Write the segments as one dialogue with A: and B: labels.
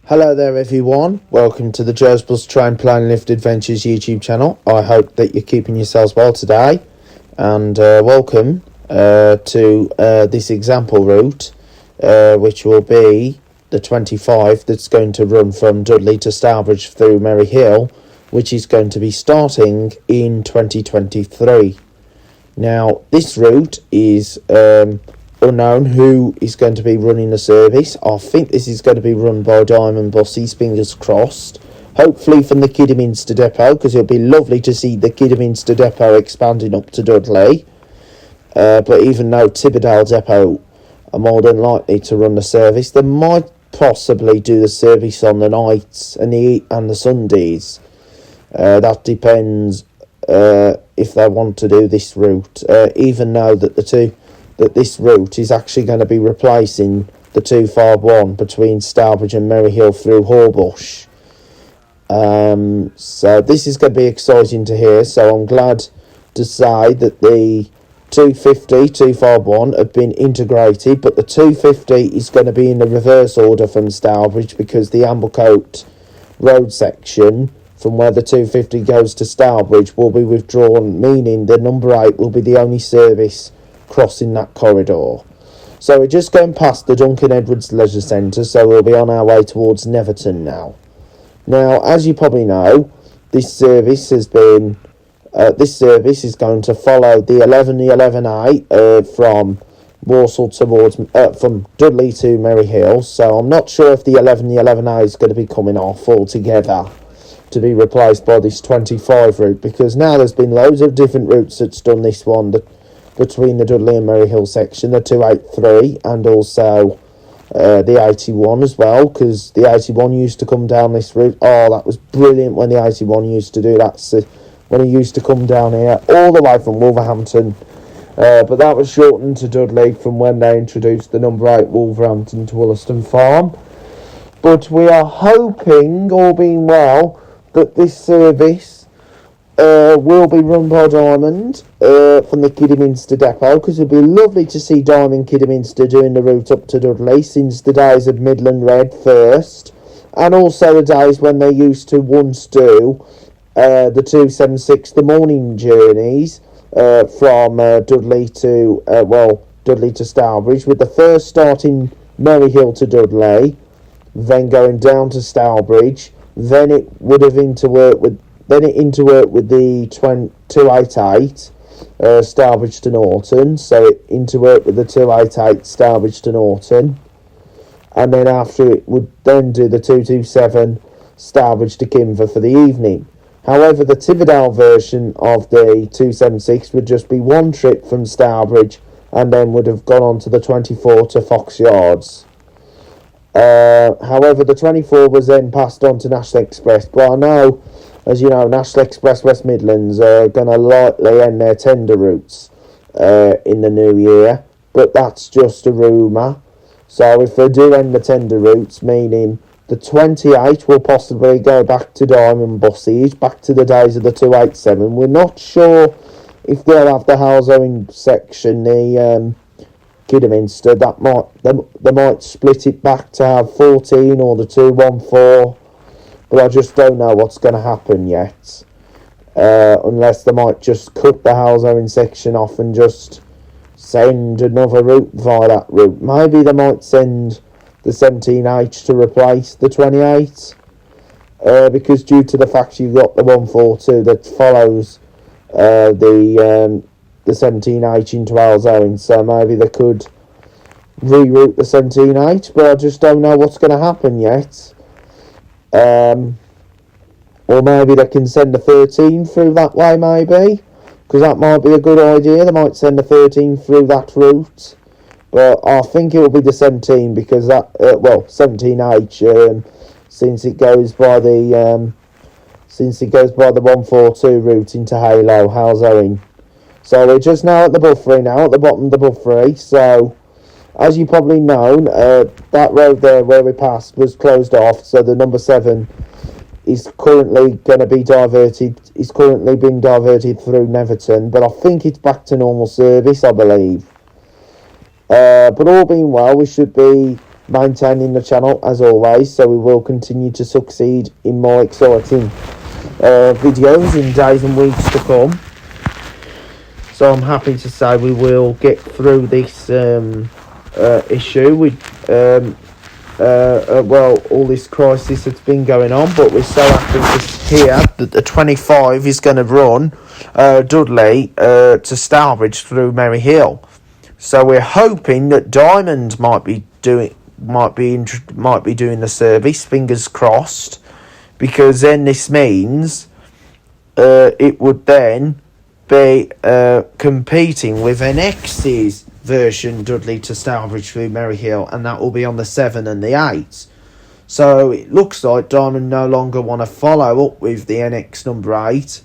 A: Hello there everyone, welcome to the Joe's Plus Train Plane Lift Adventures YouTube channel. I hope that you're keeping yourselves well today, and welcome to this example route, which will be the 25 that's going to run from Dudley to Stourbridge through Merry Hill, which is going to be starting in 2023. Now this route is unknown who is going to be running the service. I think this is going to be run by Diamond Buses, fingers crossed. Hopefully from the Kidderminster depot, because it'll be lovely to see the Kidderminster depot expanding up to Dudley. But even though Tibberdale depot are more than likely to run the service, they might possibly do the service on the nights and the Sundays. That depends if they want to do this route. Even though that this route is actually going to be replacing the 251 between Stourbridge and Merry Hill through Horbush. So this is going to be exciting to hear. So I'm glad to say that the 250, 251 have been integrated, but the 250 is going to be in the reverse order from Stourbridge, because the Amblecote road section from where the 250 goes to Stourbridge will be withdrawn, meaning the number 8 will be the only service crossing that corridor. So we're just going past the Duncan Edwards Leisure Centre, so we'll be on our way towards Neverton now. Now, as you probably know, this service is going to follow the 11A from Walsall towards from Dudley to Merry Hill. So I'm not sure if the 11A is going to be coming off altogether to be replaced by this 25 route, because now there's been loads of different routes that's done this one, between the Dudley and Merry Hill section, the 283 and also the 81 as well, because the 81 used to come down this route. Oh, that was brilliant when the 81 used to do that, when he used to come down here all the way from Wolverhampton, but that was shortened to Dudley from when they introduced the number 8 Wolverhampton to Wollaston Farm. But we are hoping, all being well, that this service will be run by Diamond from the Kidderminster depot, because it'd be lovely to see Diamond Kidderminster doing the route up to Dudley since the days of Midland Red first, and also the days when they used to once do the 276, the morning journeys from Dudley to Stourbridge, with the first starting Merry Hill to Dudley, then going down to Stourbridge, then it would have interworked with the 288 Stourbridge to Norton, so it interworked with the 288 Stourbridge to Norton, and then after it would then do the 227 Stourbridge to Kimver for the evening. However, the Tibberdale version of the 276 would just be one trip from Stourbridge, and then would have gone on to the 24 to Fox Yards. However, the 24 was then passed on to National Express, but I know, as you know, National Express West Midlands are going to likely end their tender routes in the new year, but that's just a rumour. So if they do end the tender routes, meaning the 28 will possibly go back to Diamond Buses, back to the days of the 287. We're not sure if they'll have the Halsowing section, the Kidderminster. They might split it back to have 14 or the 214. But I just don't know what's going to happen yet. Unless they might just cut the Halsowing section off and just send another route via that route. Maybe they might send the 17H to replace the 28. Because due to the fact you've got the 142 that follows the 17H into Halsowing. So maybe they could reroute the 17H. But I just don't know what's going to happen yet. Or maybe they can send a 13 through that way, maybe, because that might be a good idea. They might send a 13 through that route, but I think it will be the 17, because that 17H, since it goes by the 142 route into Halsowing. So we're just now at the buffery now, at the bottom of the buffery. So as you probably know, that road there where we passed was closed off, so the number 7 is currently going to be diverted. It's currently being diverted through Neverton, but I think it's back to normal service, I believe. But all being well, we should be maintaining the channel as always, so we will continue to succeed in more exciting videos in days and weeks to come. So I'm happy to say we will get through this issue with all this crisis that's been going on, but we're so happy to hear that the 25 is going to run Dudley to Stourbridge through Merry Hill. So we're hoping that Diamond might be doing the service. Fingers crossed, because then this means it would then be competing with NX's version Dudley to Stourbridge through Merry Hill, and that will be on the 7 and the 8. So it looks like Diamond no longer want to follow up with the NX number 8,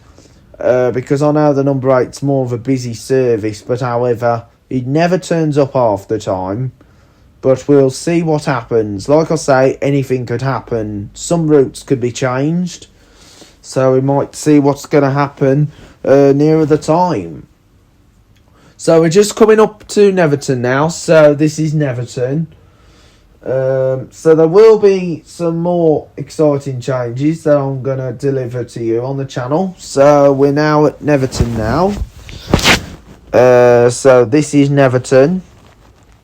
A: because I know the number 8's more of a busy service, but however, it never turns up half the time. But we'll see what happens. Like I say, anything could happen. Some routes could be changed, so we might see what's going to happen nearer the time. So we're just coming up to Neverton now. So this is Neverton. So there will be some more exciting changes that I'm going to deliver to you on the channel. So we're now at Neverton now. So this is Neverton.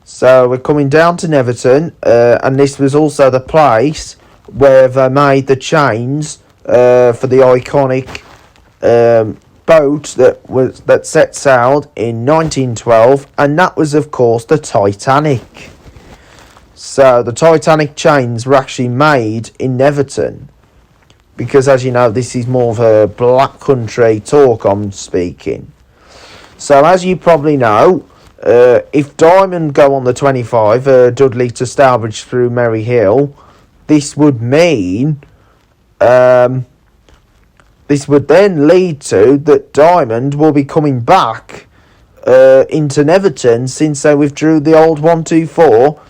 A: So we're coming down to Neverton, and this was also the place where they made the chains for the iconic boat that set sailed in 1912, and that was of course the Titanic. So the Titanic chains were actually made in Neverton, because as you know, this is more of a black country talk I'm speaking. So as you probably know, if Diamond go on the 25, Dudley to Stourbridge through Merry Hill, this would mean this would then lead to that Diamond will be coming back into Neverton, since they withdrew the old 124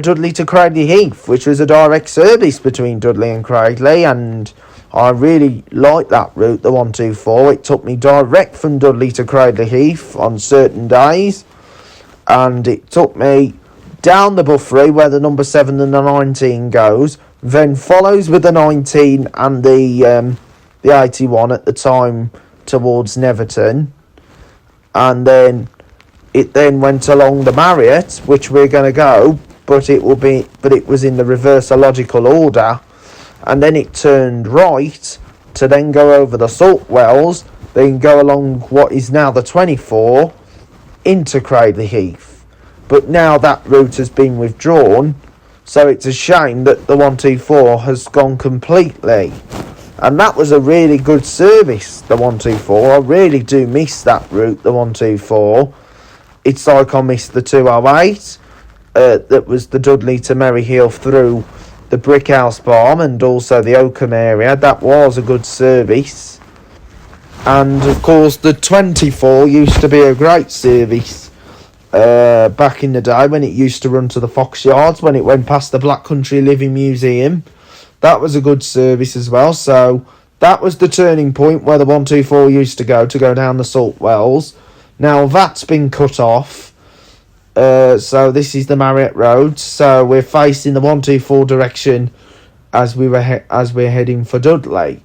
A: Dudley to Cradley Heath, which was a direct service between Dudley and Cradley, and I really like that route, the 124. It took me direct from Dudley to Cradley Heath on certain days, and it took me down the Buffery where the number 7 and the 19 goes, then follows with the 19 and the 81 at the time towards Neverton, and then it then went along the Marriott, which we're going to go, but it was in the reversological order, and then it turned right to then go over the Salt Wells, then go along what is now the 24 into Cradley Heath. But now that route has been withdrawn, so it's a shame that the 124 has gone completely. And that was a really good service, the 124. I really do miss that route, the 124. It's like I missed the 208, that was the Dudley to Merry Hill through the Brickhouse Farm and also the Oakham area. That was a good service. And of course the 24 used to be a great service back in the day, when it used to run to the Fox Yards, when it went past the Black Country Living Museum. That was a good service as well. So that was the turning point where the 124 used to go down the Salt Wells. Now that's been cut off. So this is the Marriott Road. So we're facing the 124 direction as we're heading for Dudley.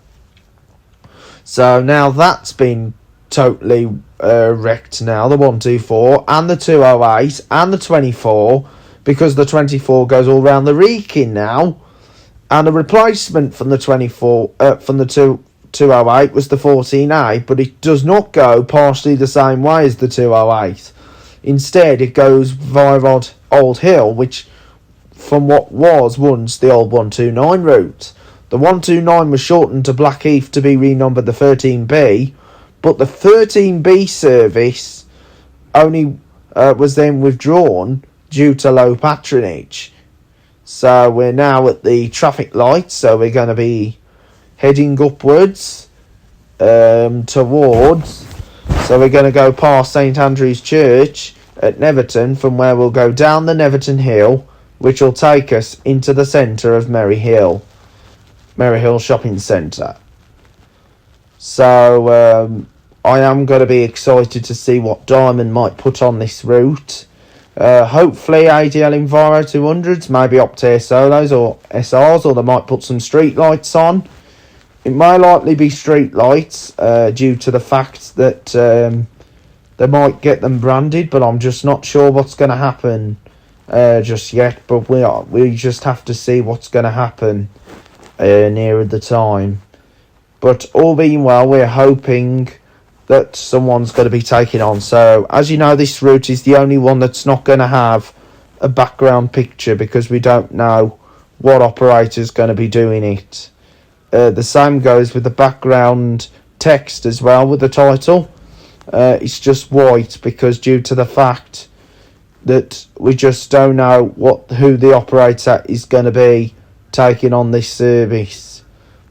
A: So now that's been totally wrecked now, the 124 and the 208 and the 24, because the 24 goes all round the Wrekin now, and the replacement from the 24 from the 208 was the 14A, but it does not go partially the same way as the 208. Instead, it goes via Old Hill, which from what was once the old 129 route. The 129 was shortened to Blackheath to be renumbered the 13B, but the 13B service only was then withdrawn due to low patronage. So we're now at the traffic light, so we're going to be heading upwards towards. So we're going to go past St Andrew's Church at Neverton, from where we'll go down the Neverton Hill, which will take us into the centre of Merry Hill Shopping Centre. So I am going to be excited to see what Diamond might put on this route. Hopefully ADL Enviro 200s, maybe Optare Solos or SRs, or they might put some street lights on. It may likely be street lights due to the fact that they might get them branded, but I'm just not sure what's going to happen just yet. But we just have to see what's going to happen nearer the time. But all being well, we're hoping that someone's going to be taking on. So, as you know, this route is the only one that's not going to have a background picture because we don't know what operator's going to be doing it. The same goes with the background text as well with the title. It's just white because due to the fact that we just don't know who the operator is going to be taking on this service.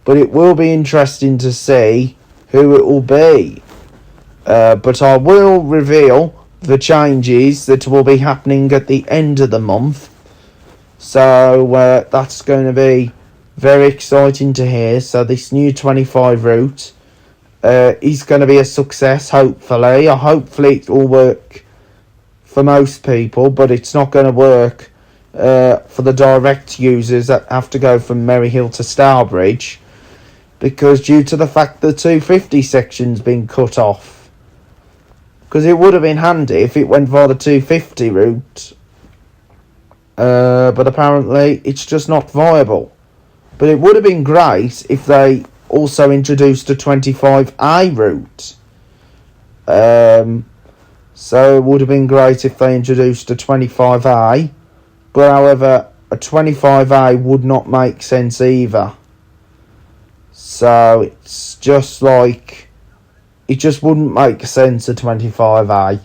A: But it will be interesting to see who it will be. But I will reveal the changes that will be happening at the end of the month. So that's going to be very exciting to hear. So this new 25 route is going to be a success, hopefully. Hopefully it will work for most people, but it's not going to work for the direct users that have to go from Maryhill to Stourbridge, because due to the fact the 250 section's been cut off. Because it would have been handy if it went via the 250 route, but apparently it's just not viable. But it would have been great if they also introduced a 25A route. So it would have been great if they introduced a 25A, but however, a 25A would not make sense either. So it's just like, it just wouldn't make sense, a 25A.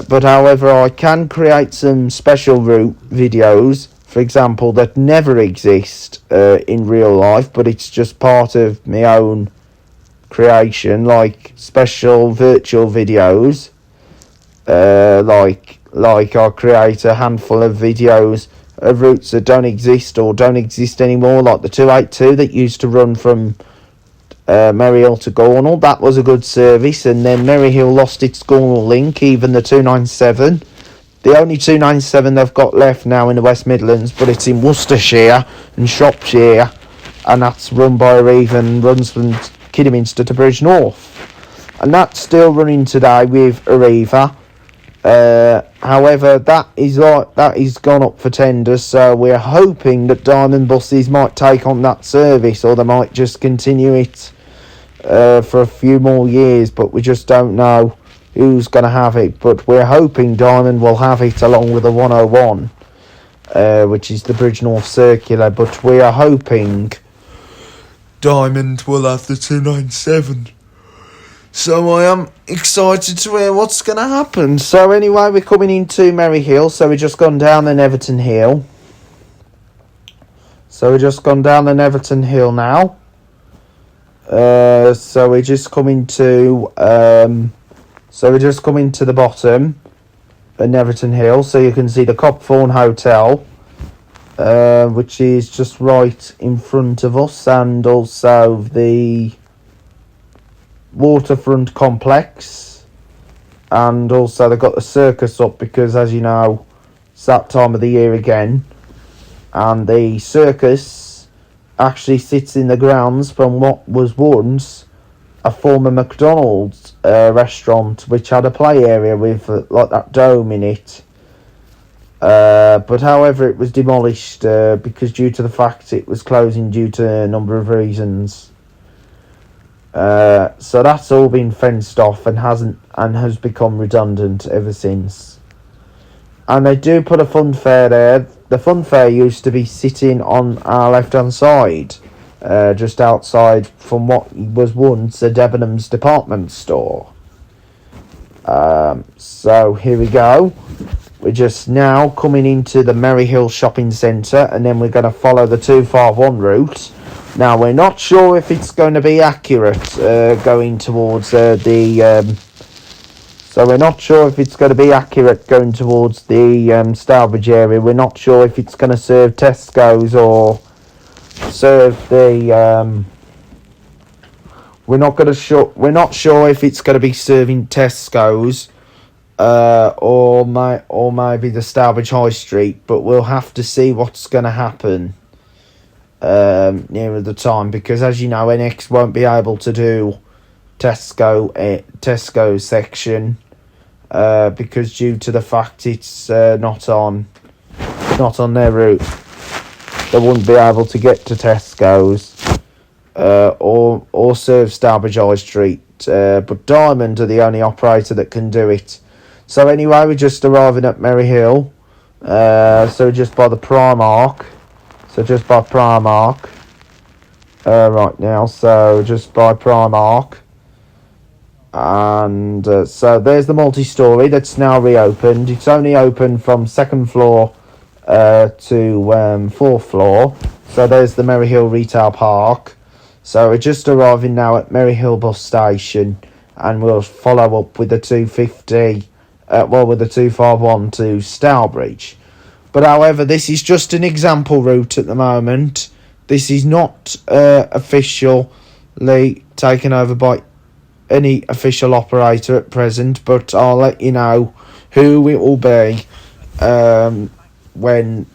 A: But however, I can create some special route videos, for example, that never exist in real life, but it's just part of my own creation, like special virtual videos. Like I create a handful of videos of routes that don't exist or don't exist anymore, like the 282 that used to run from Maryhill to Gornal. That was a good service, and then Maryhill lost its Gornal link, even the 297. The only 297 they've got left now in the West Midlands, but it's in Worcestershire and Shropshire, and that's run by Arriva and runs from Kidderminster to Bridge North, and that's still running today with Arriva. However, that is gone up for tender, so we're hoping that Diamond Buses might take on that service, or they might just continue it for a few more years, but we just don't know who's going to have it. But we're hoping Diamond will have it along with the 101, which is the Bridge North Circular, but we are hoping Diamond will have the 297. So I am excited to hear what's going to happen. So anyway, we're coming into Maryhill, so we've just gone down the Neverton Hill. So we've just gone down the Neverton Hill now. So we're just coming to the bottom of Neverton Hill, so you can see the Copthorne Hotel, which is just right in front of us, and also the waterfront complex, and also they've got the circus up because, as you know, it's that time of the year again, and the circus actually sits in the grounds from what was once a former McDonald's restaurant, which had a play area with like that dome in it, but however it was demolished because due to the fact it was closing due to a number of reasons. So that's all been fenced off and has become redundant ever since. And they do put a fun fair there. The fun fair used to be sitting on our left hand side, just outside from what was once a Debenhams department store. So here we go. We're just now coming into the Maryhill shopping centre, and then we're going to follow the 251 route. Now, we're not sure if it's going to be accurate going towards So we're not sure if it's going to be accurate going towards the Stourbridge area. We're not sure if it's going to serve Tesco's or serve the... We're not sure if it's going to be serving Tesco's or maybe the Stourbridge High Street, but we'll have to see what's going to happen nearer the time, because as you know, NX won't be able to do Tesco section because due to the fact it's not on their route. They wouldn't be able to get to Tesco's or serve Stourbridge High Street, but Diamond are the only operator that can do it. So anyway, we're just arriving at Merry Hill, so just by the Primark. Right now, so just by Primark. And so there's the multi-storey that's now reopened. It's only open from 2nd floor to 4th floor. So there's the Merry Hill Retail Park. So we're just arriving now at Merry Hill bus station, and we'll follow up with the 250, with the 251 to Stourbridge. But however, this is just an example route at the moment. This is not officially taken over by any official operator at present, but I'll let you know who it will be when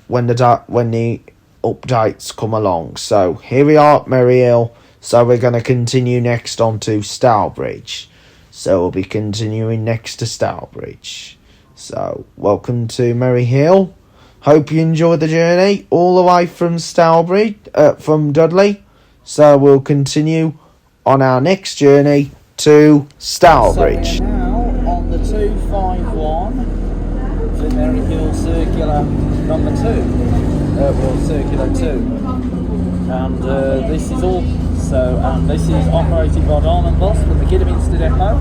A: the updates come along. So here we are at Merry Hill. So we're going to continue next on to Stourbridge. So we'll be continuing next to Stourbridge. So welcome to Merry Hill. Hope you enjoyed the journey all the way from Stourbridge, from Dudley. So we'll continue on our next journey to Stourbridge.
B: So we're now on the 251 for Merry Hill Circular number 2, Circular 2, and this is operated by Diamond Bus from the Kidderminster depot.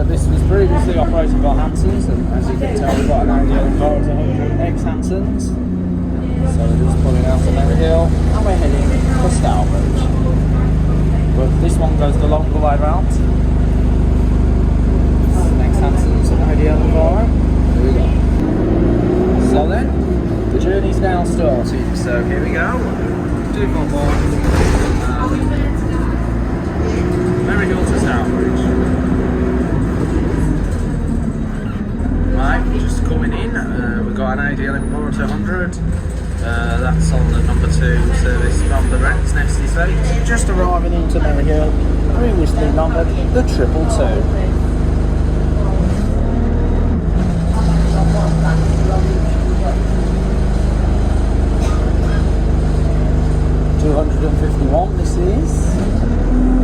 B: This was previously operated by Hanson's, and as you can tell, we've got an ideal Encourage 100 ex-Hanson's. So we're just pulling out of Merry Hill and we're heading for Stourbridge. But this one goes the longer way round. Next Hanson's and ideal environment. Here we go. So then, the journey's now started. So here we go. 251. Merry Hill to Stourbridge. Right, we're just coming in. We've got an ADL Import 100. That's on the number 2 service from the Rents Nest Estate. Just arriving into Merry Hill, previously numbered the 222. 251 this is,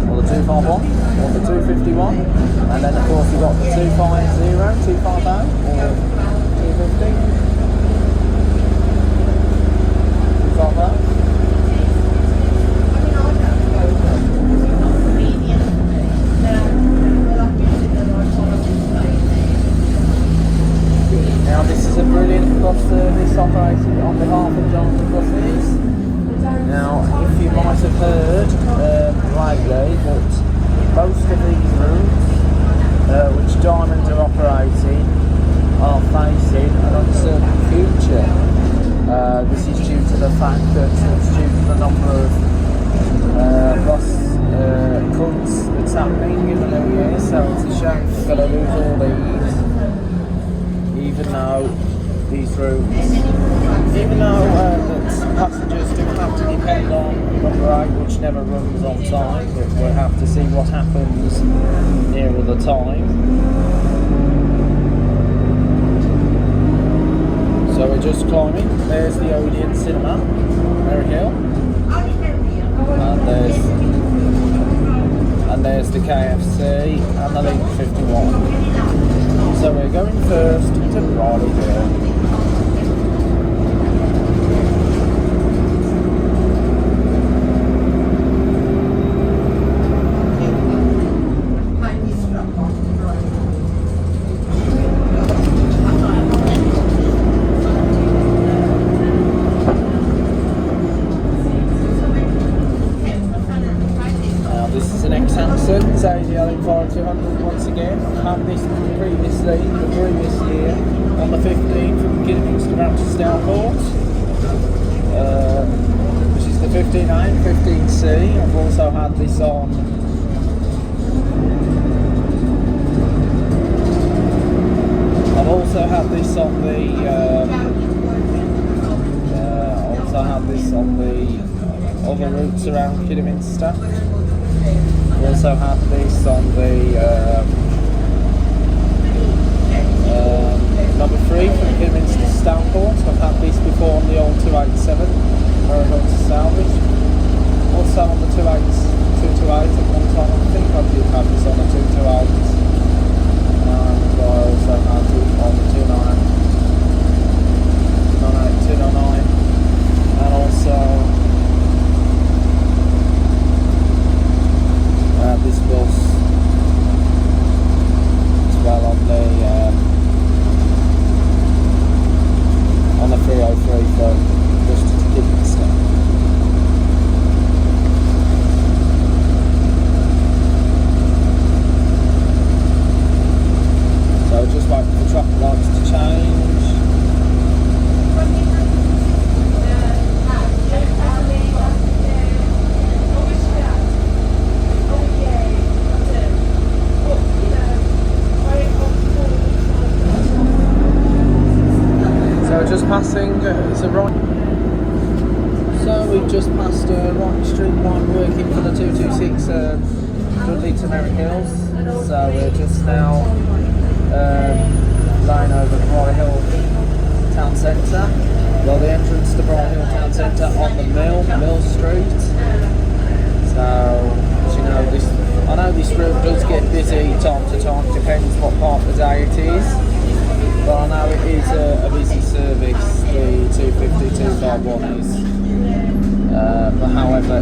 B: or the 251, or the 251, and then of course you've got the 250, 250, or 250, 250. Now this is a brilliant bus service operated on behalf of Johnson Buses. Now, if you might have heard lately that most of these routes which Diamond are operating are facing an uncertain future. This is due to the fact that it's due to the number of bus cuts that's happening in the new year, so it's a shame we're going to lose all these, even though these routes, even though that passengers do have to depend on number 8, which never runs on time, but we'll have to see what happens nearer the time. So we're just climbing. There's the Odeon Cinema, Merry Hill, and there's the KFC and the Link 51. So we're going first to Bridal Hill. Hanson's ADL Environment 200 once again. I've had this previously, the previous year, on the 15th from Kidderminster round to Stourport, which is the 15A and 15C. I've also had this on I've also had this on the other routes around Kidderminster. I've also had this on the number 3 from Kidderminster to Stourport. I've had this before on the old 287 Dudley To Stourbridge. Also on the 228 at one time. I think I did have this on the 228. And I also had it on the 299, and also this bus as well on the 303 from just to Kidderminster. So just waiting for the traffic lights to change. Just passing, it's a right. So we've just passed right street one working for the 226 Dudley to Merry Hills. So we're just now line over Brolly Hill Town Centre. Well, the entrance to Brolly Hill Town Centre on the Mill Street. So as you know, I know this route does get busy time to time, depends what part of the day it is. But I know it is a busy service, the 250-251 is. But however,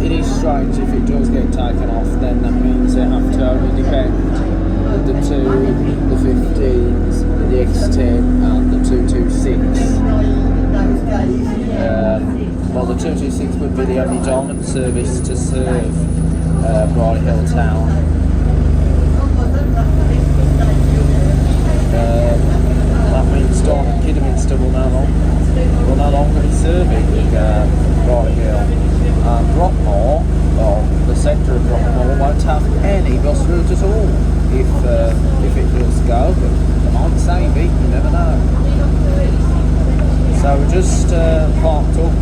B: it is strange if it does get taken off, then that means they have to only depend on the 15s, the X10 and the 226. Well, the 226 would be the only diamond service to serve Brolly Hill Town. That means Diamond Kidderminster will no longer be serving Brolly Hill. Brockmore, well, the centre of Brockmore won't have any bus route at all if it does go, but they might save it, you never know. So we're just parked up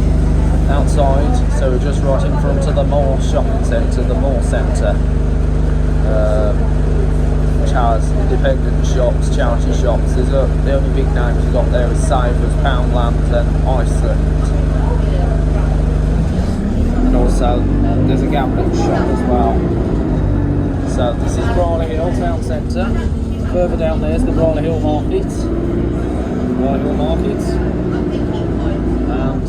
B: outside, so we're just right in front of the Moore shopping centre, the Moore Centre. Which has independent shops, charity shops. The only big names you've got there is Savers, Poundland and Iceland. And also there's a gambling shop as well. So this is Brolly Hill Town Centre. Further down there is the Brolly Hill Market. And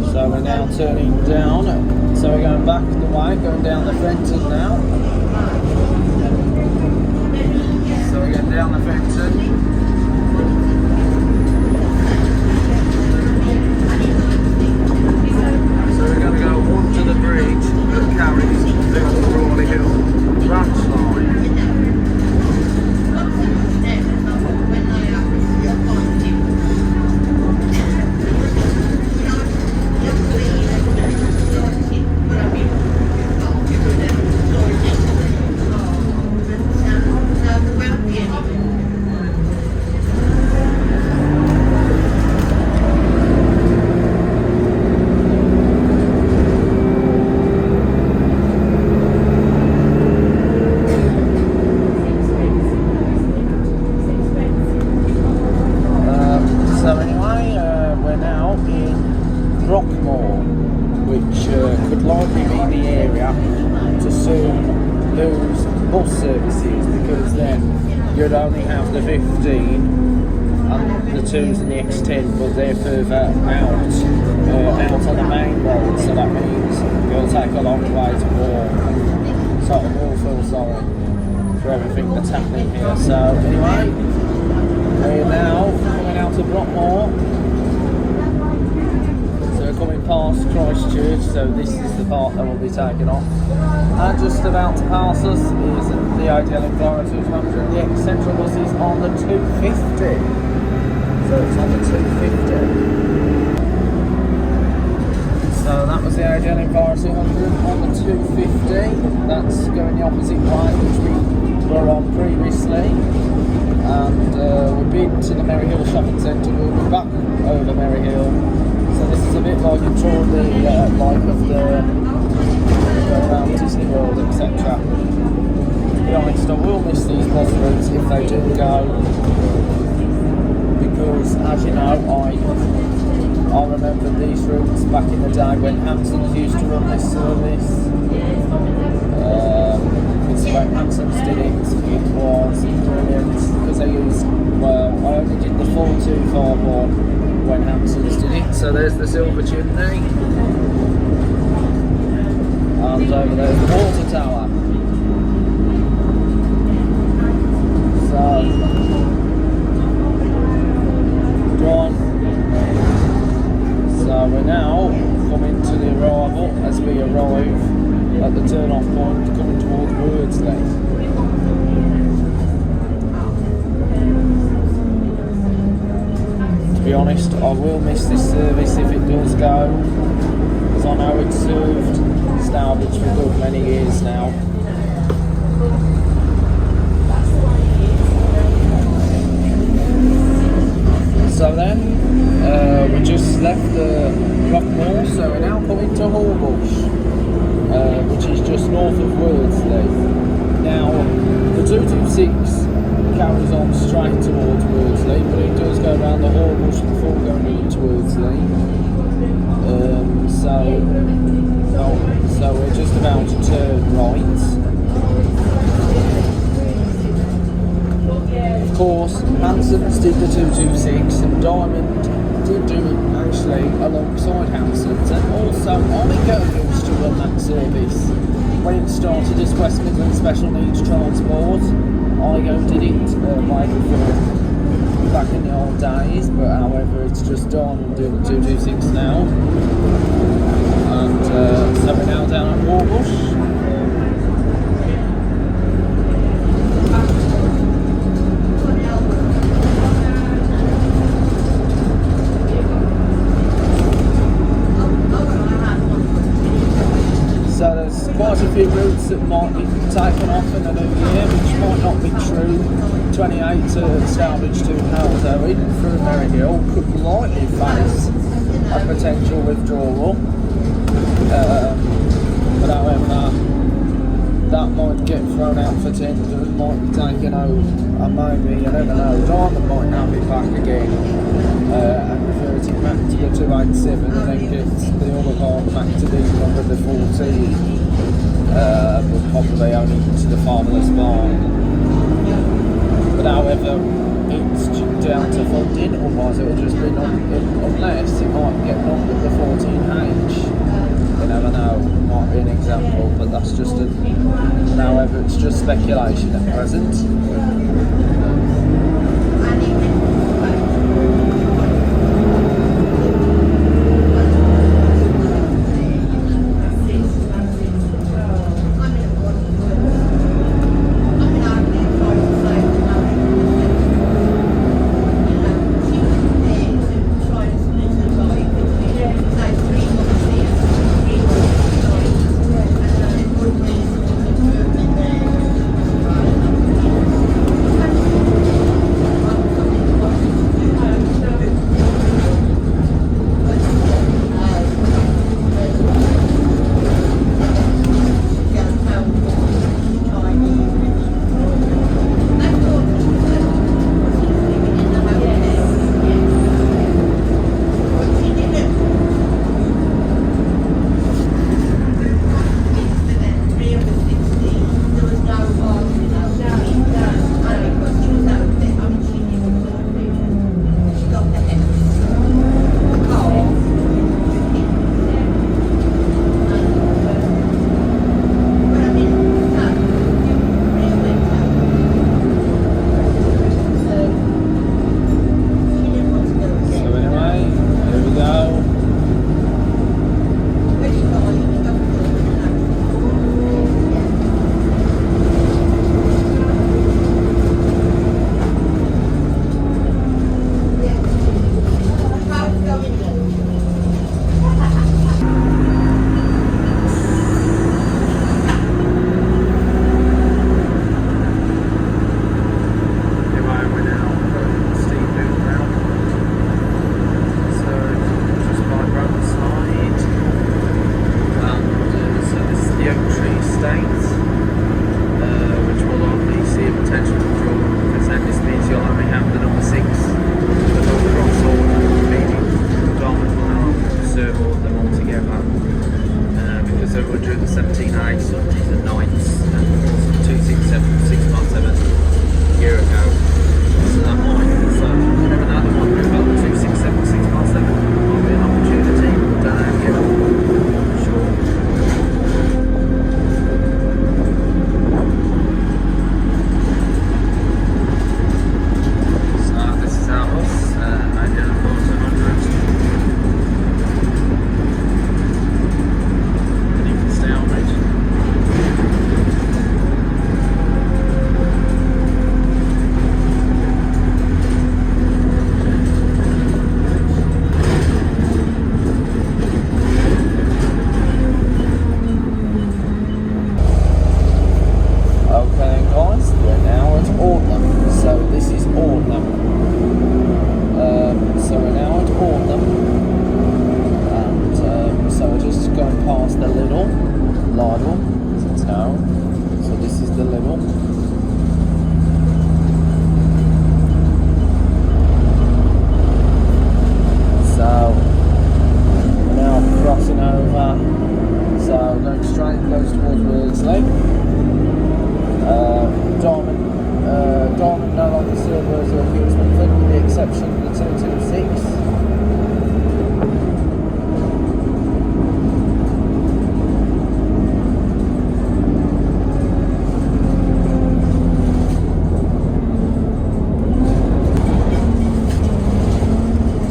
B: so we're now turning down. So we're going back the way, going down the Fenton now. So we're going down the Fenton. So we're going to go onto the bridge that carries to the Brolly Hill branch line. Which could likely be the area to soon lose bus services, because then you'd only have the 15 and the 2s and the X10, but they're further out on the main road, so that means it'll take a long way to walk. So I will feel sorry for everything that's happening here. So anyway, we're now coming out of Brockmore. Coming past Christchurch, so this is the part that will be taken off. And just about to pass us is the ideal Enviro 200. The Central bus is on the 250. So it's on the 250. So that was the ideal Enviro 200 on the 250. That's going the opposite way, which we were on previously. presented will be back over Merry Hill. So this is a bit like a tour of the like of the around Disney World, etc. To be honest, I will miss these bus routes if they do go, because as you know, I remember these routes back in the day when Hanson's used to run this service. When Hanson's did it was brilliant because they used, well, I only did the full 251 when Hanson's did it. So there's the silver chimney, and over there's the water tower. So gone. So we're now coming to the arrival as we arrive at the turn-off point coming towards Wordsley. To be honest, I will miss this service if it does go, because I know it's served Stourbridge for a good many years now. So then, we just left the Rockmore, so we're now coming to Horbush. Which is just north of Wordsley. Now, the 226 carries on straight towards Wordsley, but it does go around the Horbush before going into Wordsley. So we're just about to turn right. Of course, Hanson's did the 226 and Diamond did do it actually alongside Hanson's, and also Oligo used to run that service when it started as West Midlands Special Needs Transport. Oligo did it way before, back in the old days, but however it's just Diamond doing the 226 now. And so we're now down at Horbush. Quite a few routes that might be taken off in the new year, which might not be true. 28 to Stourbridge to Haldon through Merry Hill could likely face a potential withdrawal. But however, that might get thrown out for tender, might be taken over, and maybe, you never know, Diamond might have it back again and revert it back to the 287 and then get the other part back to the number the 14. But probably only to the fatherless barn. But however, it's down to funding, otherwise it will just be unless it might get knocked at the 14H. You never know, might be an example, but that's just however, it's just speculation at present.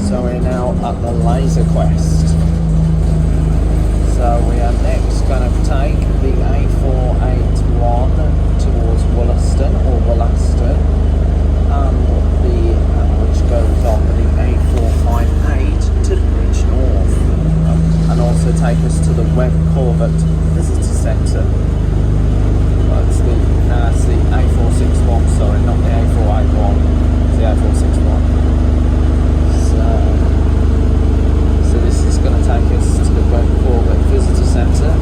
B: So we're now at the Laser Quest. So we are next going to take the A481 towards Wollaston or Wollaston, and which goes on the A458 to Bridge North, and also take us to the Webb Corbett Visitor Centre. Well, it's the A461, sorry, not the A481, it's the A461. So this is going to take us to the Webb Corbett Visitor Centre,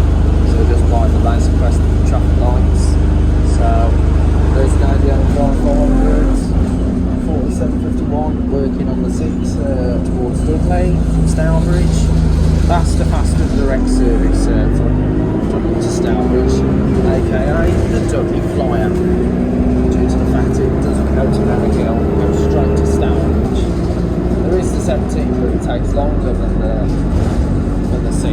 B: so just by the Laser Quest traffic lights. So there's an idea of 4751 working on the 6 towards Dudley from Stourbridge. Faster direct service from Dudley to Stourbridge, aka the Dudley Flyer, due to the fact it doesn't go to Berwick, it goes straight to Stourbridge. There is the 17, but it takes longer than the 6.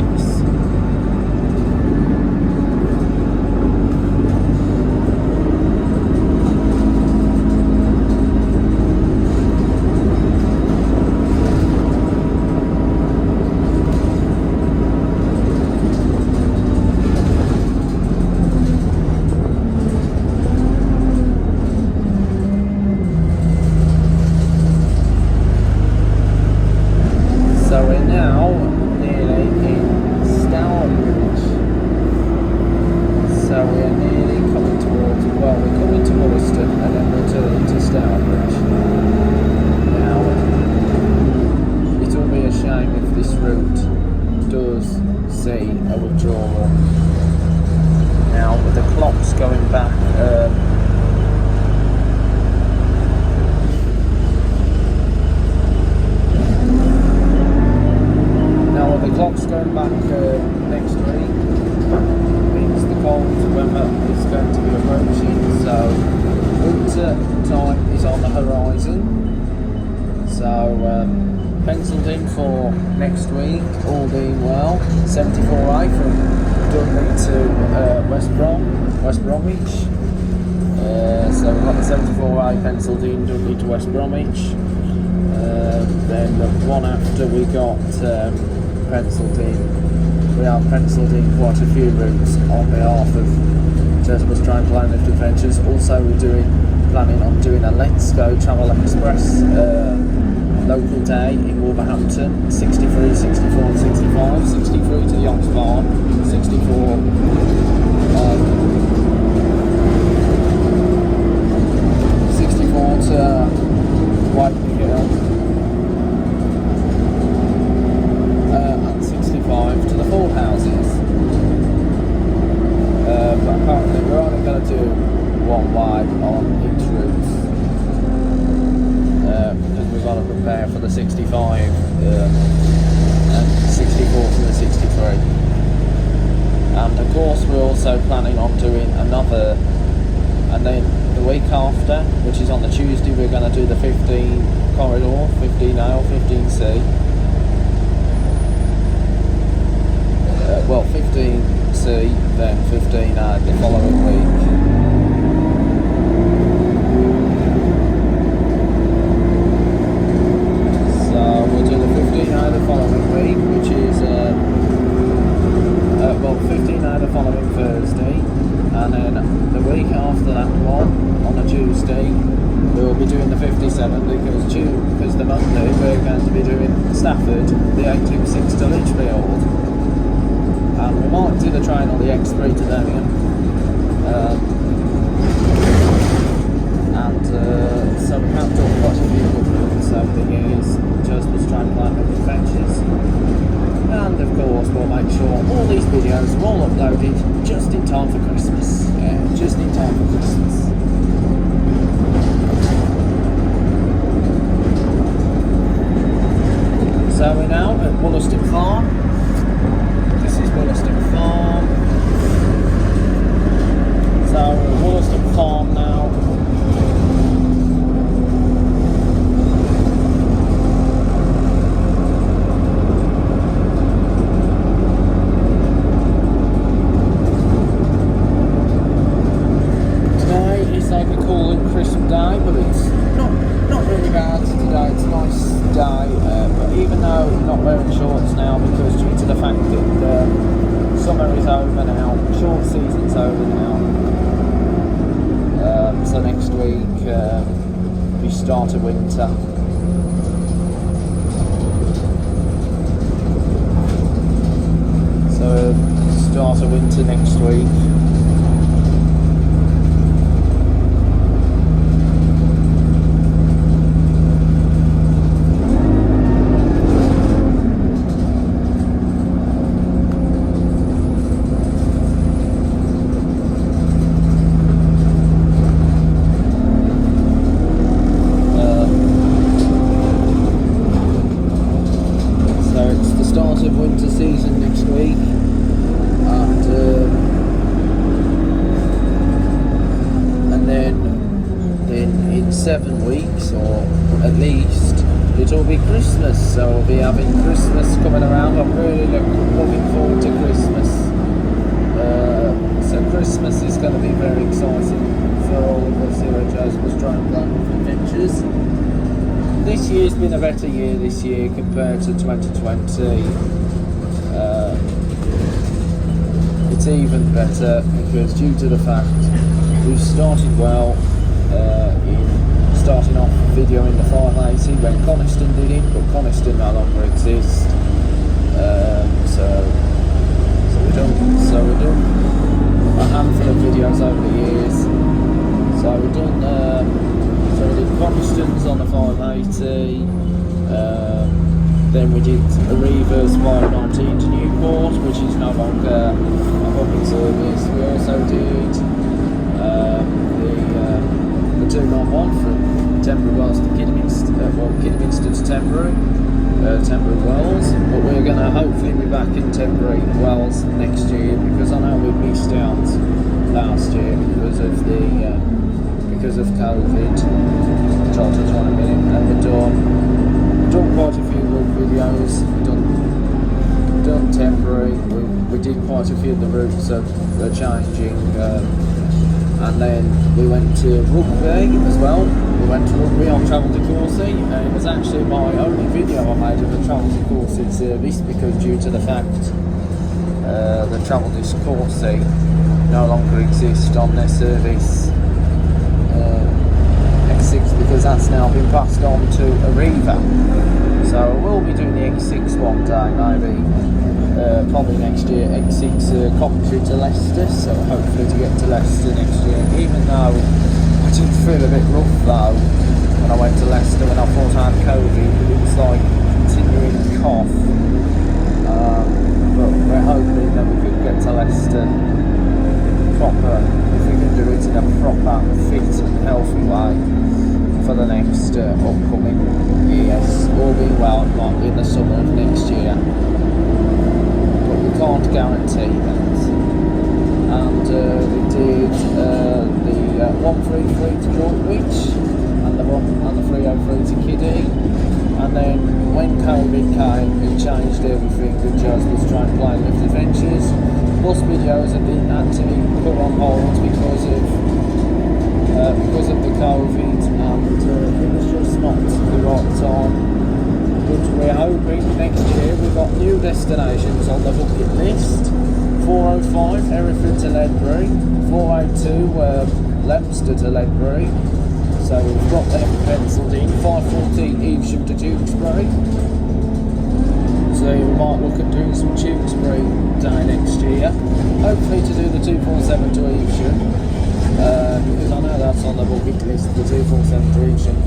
B: So we're now nearly in Stourbridge. So we're nearly coming towards, well, we're coming to Wollaston and then returning to Stourbridge. Now, it will be a shame if this route does see a withdrawal. Now, with the clocks going back, the clock's going back next week, means the cold weather is going to be approaching, so winter time is on the horizon. So penciled in for next week, all being well, 74A from Dudley to West Bromwich. So we've got the 74A penciled in, Dudley to West Bromwich. Then the one after we got penciled in. We have penciled in quite a few routes on behalf of Jezebel's Train Plan Lift Adventures. Also we're planning on doing a Let's Go Travel Express local day in Wolverhampton, 63, 64 and 65, 63 to the Ox Farm, 64 to Whiteley Hill, and 65 to the Ford Houses. But apparently we're only going to do one way on each route, because we've got to prepare for the 65 and 64 to the 63. And of course we're also planning on doing another, and then the week after, which is on the Tuesday, we're going to do the 15 corridor, 15A or 15C. Well, 15C, then 15A the following week. So we'll do the 15A the following week, which is, well, 15A the following Thursday, and then the week after that one, on a Tuesday, we'll be doing the 57, because the Monday we're going to be doing Stafford, the 826 to Lichfield. And we might do the train on the X3 to Birmingham. So we have done quite a few good routes over the years, Jezebel's Train Plan Lift Adventures. And of course we'll make sure all these videos are all uploaded just in time for Christmas. Yeah, just in time for Christmas. So we're now at Wollaston Farm. This is Wollaston Farm. So we're at Wollaston Farm now. Today is like a cool and crisp day, but it's not really bad today. It's a nice day, but even though I'm not wearing shorts now because due to the fact that summer is over now, short season's over now. So next week we start of winter. So start of winter next week. Of winter season next week, and then in 7 weeks or at least it'll be Christmas, so we'll be having Christmas coming around. I'm really looking forward to Christmas, so Christmas is going to be very exciting for all of us here at Joseph's Drone Plan Adventures. This year's been a better year this year compared to 2020. It's even better because due to the fact we've started well in starting off video in the 580 when Coniston did it, but Coniston no longer exists. So we've done a handful of videos over the years. So we've done so we did Coniston's on the 580, then we did a reverse 519 to Newport, which is no longer a public service. We also did the 291 from Tembury Wells to Kidderminster, Kidderminster to Tembury Wells, but we're going to hopefully be back in Tembury Wells next year because I know we missed out last year because of COVID. Tried to try and get in, and we've done quite a few good videos. Done Tembury. We did quite a few of the routes that were changing, and then we went to Rugby as well. We went to Rugby on Travel to Courcy, and it was actually my only video I made of the Travel to Courcy service because due to the fact the Travel to Courcy no longer exists on their service X6 because that's now been passed on to Arriva. So we'll be doing the X6 one day, maybe probably next year. X6 Coventry to Leicester, so hopefully to get to Leicester next year. Even though I did feel a bit rough though when I went to Leicester when I thought I had COVID, it was like continuing cough. But we're hoping that we could get to Leicester proper, if we can do it in a proper, fit and healthy way for the next upcoming years, all being well, like in the summer of next year, but we can't guarantee that. And we did the 133 to Droitwich and the 303 to Kiddie, and then when COVID came it changed everything with Joseph's Drone Plan Adventures. Plus videos have been actually put on hold because of the COVID, and it was just not the right time. But we're hoping next year we've got new destinations on the bucket list. 405 Hereford to Ledbury, 482 Leominster to Ledbury. So we've got them penciled in. 514 Evesham to Tewkesbury. So we might look at doing some Tewkesbury day next year. Hopefully to do the 247 to Evesham, because I know that's on the bucket list, the 247 to Evesham.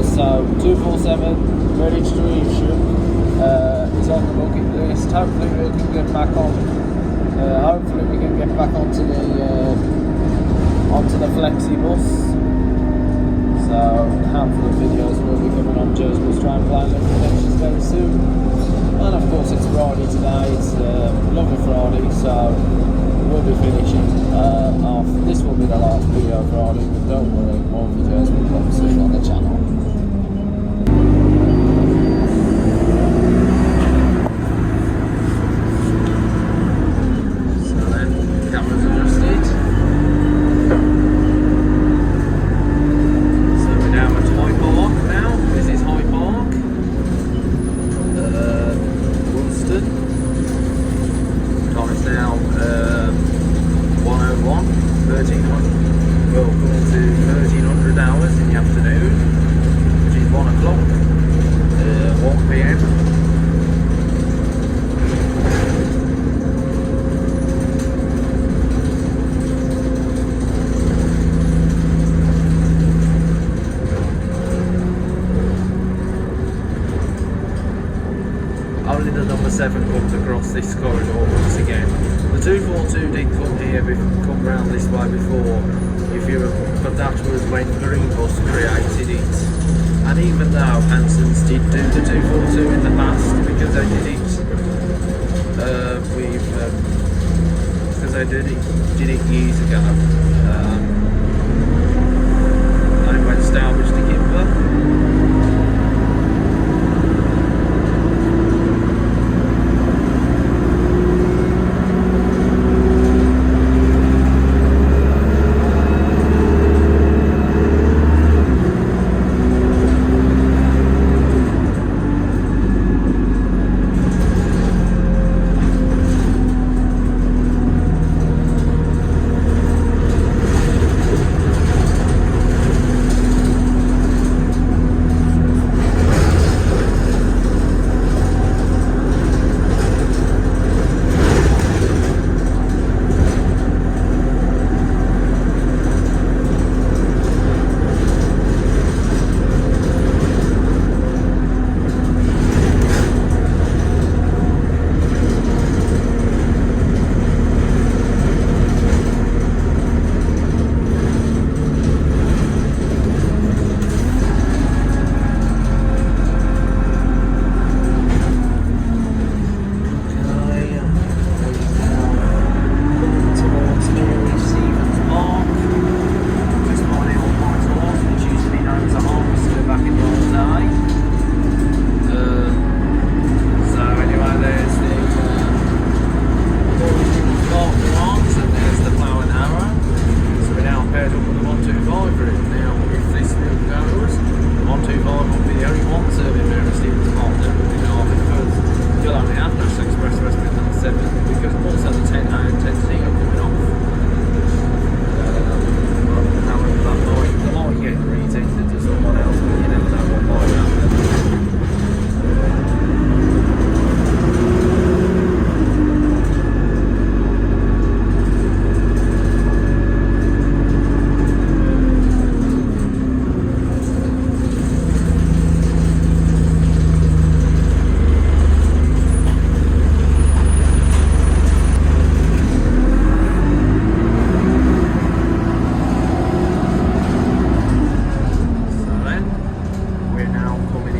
B: So 247 Redditch to Evesham is on the bucket list. Hopefully we can get back on. Hopefully we can get back onto the flexi bus. So a handful of videos will be coming on Joseph's Drone Plan Adventures very soon. And of course it's Friday today, it's lovely Friday, so we'll be finishing off. This will be the last video Friday, but don't worry, more videos will come soon on the channel. So then, cameras adjusted. So we're now at High Park now. This is High Park. only the number 7 comes across this corridor once again. The 242 did come here, come round this way before, if you remember, but that was when Green Bus created it. And even though Hanson's did do the 242 in the past, because they did it, because they did it years ago. They went Stourbridge to Kimber. Coming